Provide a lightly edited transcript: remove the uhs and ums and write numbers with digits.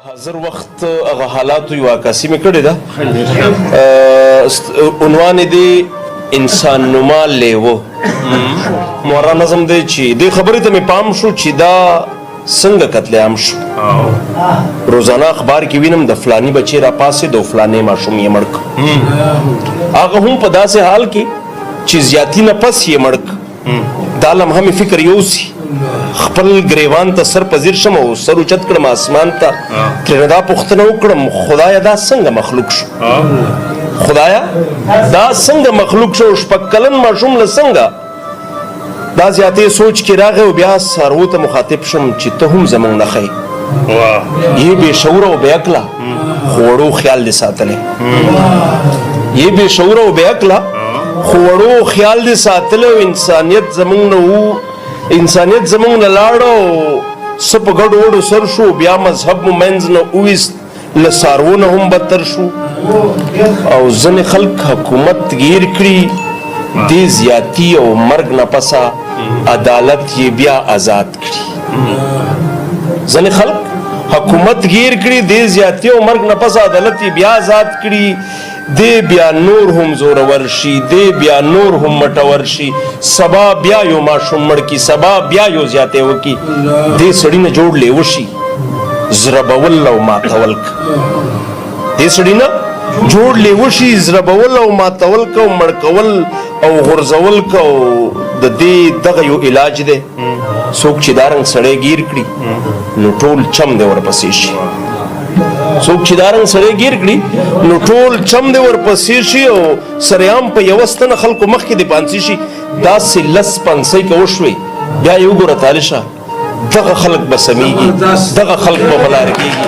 حاضر وخت هغه حالاتو یو عکاسي مې کړې ده. عنوان دی انسان نما لیوه. مورا نظم دی چې دې خبرې ته مې پام شو چې دا څنګه قتل عام شو. روزانه اخبار کې وینم د فلانی بچی را پاسې د فلانې ماشوم یې مړ کړ. هغه هم په داسې حال کې چې زیاتی نه پس یې مړ کړ. دا لمحه مې فکر یوسي خپل گریوان ته سر پذیر شم او سر اوچت کړم اسمان ته ترېنه دا پوښتنه وکړم خدایه دا څنګه مخلوق شو؟ خدایه دا څنګه مخلوق شو؟ شپږ کلن ماشوم له څنګه دا زیاتې سوچ کې راغی او بیا څاروو ته مخاطب شم چې ته هم زموږ نه ښیې یې بې شعوره او بې عقله خو وړو خیال دې ساتلی یې بې شعوره او بې عقله خو وړو خیال دې ساتلی او انسانیت زموږ نه و انسانیت زمونږ نه لاړه او څه په ګډو وډو سر شو بیا مذهب مو منځ نه وویست له څاروو نه هم بدتر شو او ځینې خلک حکومت گیر کړي دې زیاتي او مرګ نه پسه عدالت یې بیا آزاد کړي. ځینې خلک حکومت گیر کړي دې زیاتي او مرګ نه پسه عدالت یې بیا آزاد کړي دی بیا نور هم زورور شي دی بیا نور هم مټور شي سبا بیا یو ماشوم مړ کی سبا بیا یو زیاتې وکي دې سړي نه جوړ لیوه شي زربول او ماتول دې سړي نه جوړ لیوه شي زربول او ماتول او مړ کول او غرزول او د دې دغه یو علاج دی څوک چې دا رنګ سړی گیر کړي نو ټول چم دی ورپسې شي څوک چې دا رنګ سړی ګیر کړي نو ټول چم دی ورپسې شي او سریام په یوه ستنه خلکو مخکې د پانسي شي داسې لس پانسۍ که وشوې بیا یې وګوره تاریشه دغه خلک به سمیږي دغه خلک به بلاره کېږي